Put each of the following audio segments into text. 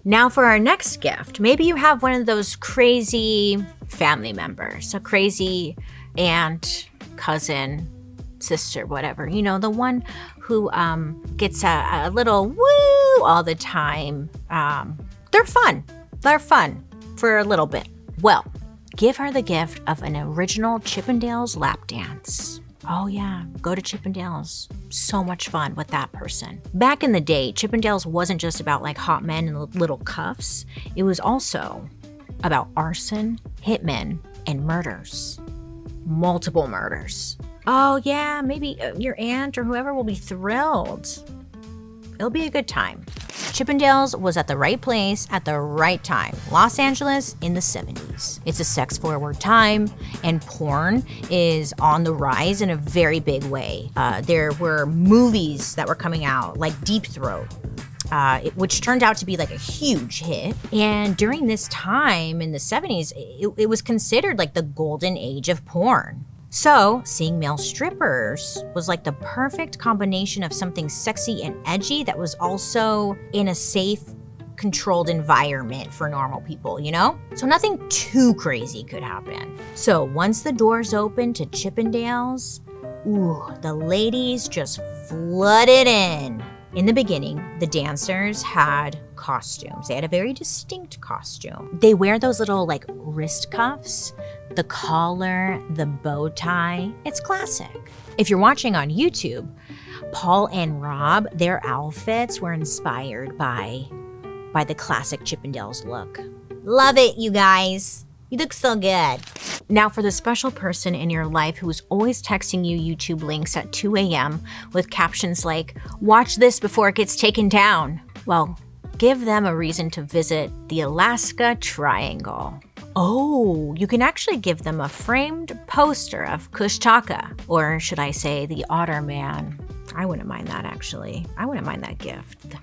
Now for our next gift, maybe you have one of those crazy family members, a crazy aunt, cousin, sister, whatever. You know, the one who gets a little woo all the time. They're fun. They're fun for a little bit. Well, give her the gift of an original Chippendales lap dance. Oh yeah, go to Chippendales. So much fun with that person. Back in the day, Chippendales wasn't just about like hot men in little cuffs. It was also about arson, hitmen, and murders. Multiple murders. Oh yeah, maybe your aunt or whoever will be thrilled. It'll be a good time. Chippendales was at the right place at the right time. Los Angeles in the 70s. It's a sex-forward time, and porn is on the rise in a very big way. There were movies that were coming out, like Deep Throat, which turned out to be like a huge hit. And during this time in the 70s, it was considered like the golden age of porn. So, seeing male strippers was like the perfect combination of something sexy and edgy that was also in a safe, controlled environment for normal people, you know? So nothing too crazy could happen. So once the doors opened to Chippendales, the ladies just flooded in. In the beginning, the dancers had costumes. They had a very distinct costume. They wear those little like wrist cuffs, the collar, the bow tie. It's classic. If you're watching on YouTube, Paul and Rob, their outfits were inspired by the classic Chippendales look. Love it, you guys. You look so good. Now for the special person in your life who is always texting you YouTube links at 2 a.m. with captions like, watch this before it gets taken down. Well, give them a reason to visit the Alaska Triangle. Oh, you can actually give them a framed poster of Kushtaka, or should I say the Otter Man. I wouldn't mind that actually. I wouldn't mind that gift.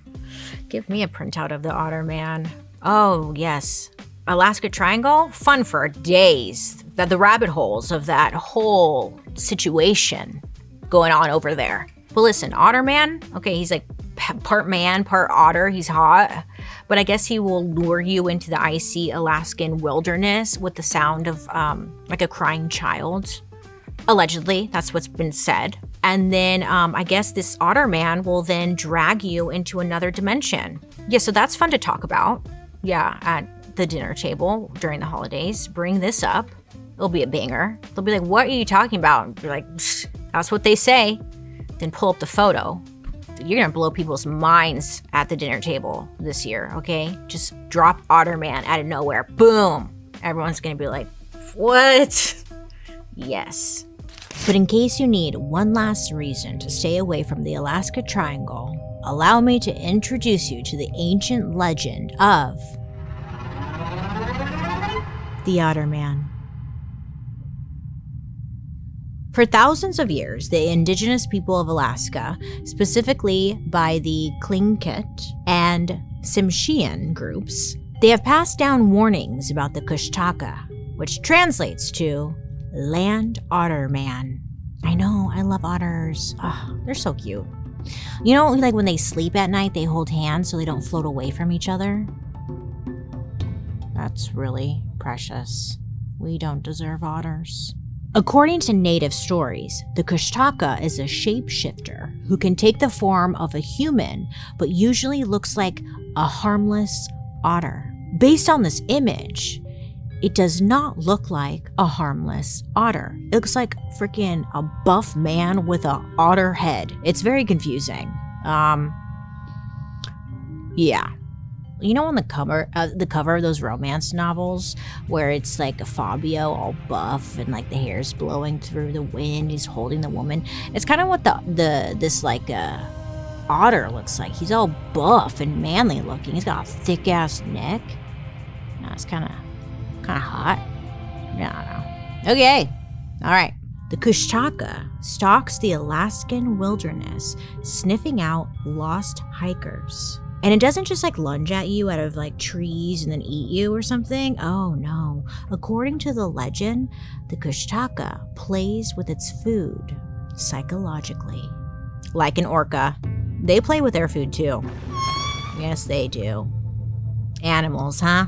Give me a printout of the Otter Man. Oh, yes. Alaska Triangle, fun for days. The rabbit holes of that whole situation going on over there. But listen, Otter Man, okay, he's like part man, part otter. He's hot. But I guess he will lure you into the icy Alaskan wilderness with the sound of like a crying child. Allegedly, that's what's been said. And then I guess this Otter Man will then drag you into another dimension. Yeah, so that's fun to talk about. Yeah, at the dinner table during the holidays. Bring this up. It'll be a banger. They'll be like, what are you talking about? You're like, that's what they say. Then pull up the photo. You're gonna blow people's minds at the dinner table this year, okay? Just drop Otter Man out of nowhere. Boom. Everyone's gonna be like, what? Yes. But in case you need one last reason to stay away from the Alaska Triangle, allow me to introduce you to the ancient legend of the Otter Man. For thousands of years, the indigenous people of Alaska, specifically by the Tlingit and Tsimshian groups, they have passed down warnings about the Kushtaka, which translates to Land Otter Man. I know, I love otters. Oh, they're so cute. You know, like when they sleep at night, they hold hands so they don't float away from each other? That's really precious. We don't deserve otters. According to native stories, the Kushtaka is a shapeshifter who can take the form of a human, but usually looks like a harmless otter. Based on this image, it does not look like a harmless otter. It looks like freaking a buff man with a otter head. It's very confusing. Yeah. You know on the cover of those romance novels where it's like a Fabio all buff and like the hair's blowing through the wind, he's holding the woman. It's kind of what this otter looks like. He's all buff and manly looking. He's got a thick ass neck. It's kind of hot. Yeah, I don't know. Okay. All right. The Kushtaka stalks the Alaskan wilderness, sniffing out lost hikers. And it doesn't just like lunge at you out of like trees and then eat you or something. Oh no. According to the legend, the Kushtaka plays with its food psychologically. Like an orca. They play with their food too. Yes, they do. Animals, huh?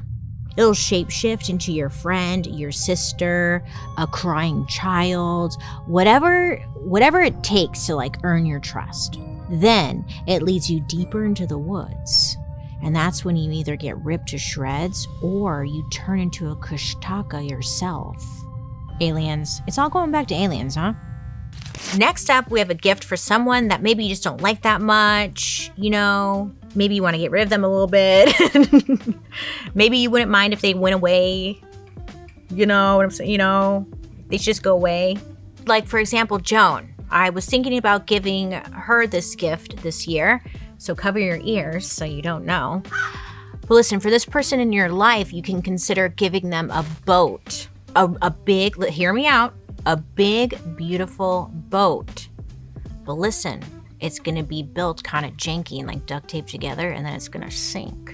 It'll shapeshift into your friend, your sister, a crying child, whatever it takes to like earn your trust. Then it leads you deeper into the woods. And that's when you either get ripped to shreds or you turn into a kushtaka yourself. Aliens. It's all going back to aliens, huh? Next up, we have a gift for someone that maybe you just don't like that much. You know, maybe you want to get rid of them a little bit. Maybe you wouldn't mind if they went away. You know what I'm saying? You know, they should just go away. Like, for example, Joan. I was thinking about giving her this gift this year. So cover your ears so you don't know. But listen, for this person in your life, you can consider giving them a boat. A big, hear me out, a big, beautiful boat. But listen, it's going to be built kind of janky and like duct taped together, and then it's going to sink.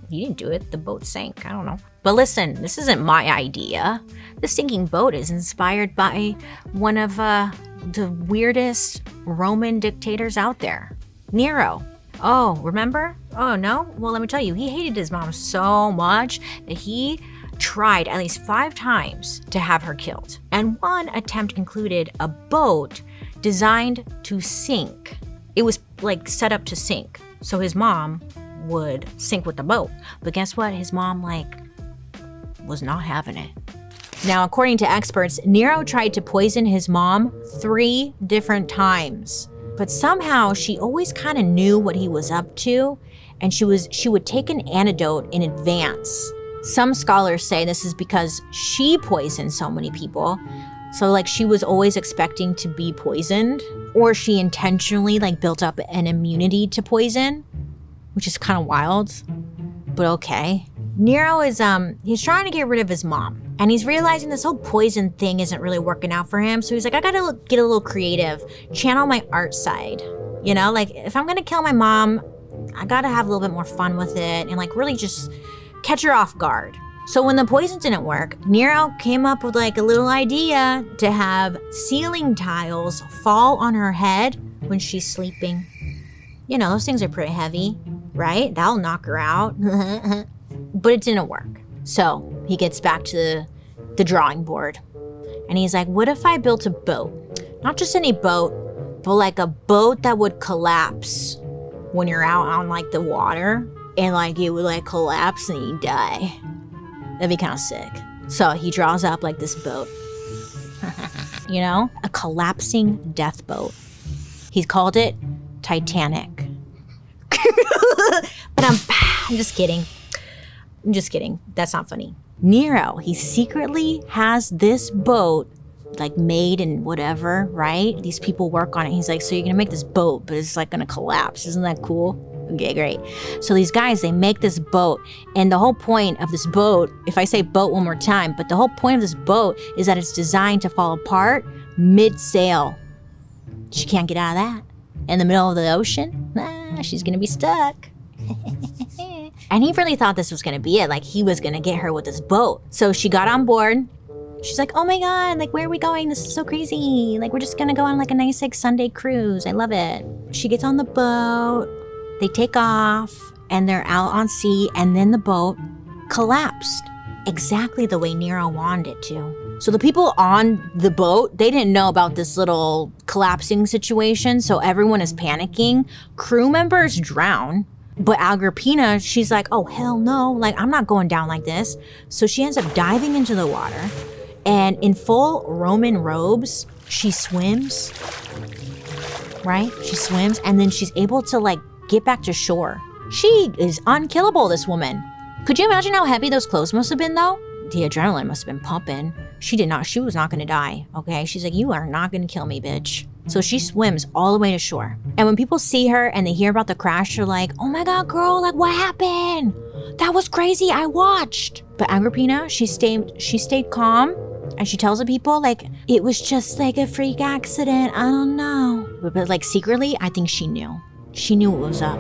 You didn't do it. The boat sank. I don't know. But listen, this isn't my idea. The sinking boat is inspired by one of the weirdest Roman dictators out there, Nero. Oh, remember? Oh, no? Well, let me tell you, he hated his mom so much that he tried at least 5 times to have her killed. And one attempt included a boat designed to sink. It was like set up to sink. So his mom would sink with the boat. But guess what? His mom was not having it. Now, according to experts, Nero tried to poison his mom 3 different times. But somehow she always kind of knew what he was up to, and she would take an antidote in advance. Some scholars say this is because she poisoned so many people. So like she was always expecting to be poisoned, or she intentionally like built up an immunity to poison, which is kind of wild, but okay. Nero is, he's trying to get rid of his mom, and he's realizing this whole poison thing isn't really working out for him. So he's like, I gotta get a little creative, channel my art side. You know, like if I'm gonna kill my mom, I gotta have a little bit more fun with it and like really just catch her off guard. So when the poison didn't work, Nero came up with like a little idea to have ceiling tiles fall on her head when she's sleeping. You know, those things are pretty heavy, right? That'll knock her out. But it didn't work. So he gets back to the drawing board. And he's like, what if I built a boat? Not just any boat, but like a boat that would collapse when you're out on like the water. And like it would like collapse and you die. That'd be kind of sick. So he draws up like this boat. You know? A collapsing death boat. He's called it Titanic. But I'm just kidding. I'm just kidding. That's not funny. Nero, he secretly has this boat like made and whatever, right? These people work on it. He's like, so you're gonna make this boat, but it's like gonna collapse. Isn't that cool? Okay, great. So these guys, they make this boat, and the whole point of this boat, if I say boat one more time, but the whole point of this boat is that it's designed to fall apart mid-sail. She can't get out of that. In the middle of the ocean, she's gonna be stuck. And he really thought this was gonna be it, like he was gonna get her with this boat. So she got on board. She's like, oh my God, like where are we going? This is so crazy. Like we're just gonna go on like a nice like Sunday cruise. I love it. She gets on the boat, they take off, and they're out on sea, and then the boat collapsed exactly the way Nero wanted it to. So the people on the boat, they didn't know about this little collapsing situation, so everyone is panicking. Crew members drown. But Agrippina, she's like, oh, hell no. Like, I'm not going down like this. So she ends up diving into the water. And in full Roman robes, she swims. Right? She swims. And then she's able to, like, get back to shore. She is unkillable, this woman. Could you imagine how heavy those clothes must have been, though? The adrenaline must have been pumping. She was not going to die, okay? She's like, you are not going to kill me, bitch. So she swims all the way to shore. And when people see her and they hear about the crash, they're like, oh my God, girl, like what happened? That was crazy, I watched. But Agrippina, she stayed calm, and she tells the people like, it was just like a freak accident, I don't know. But like secretly, I think she knew. She knew what was up.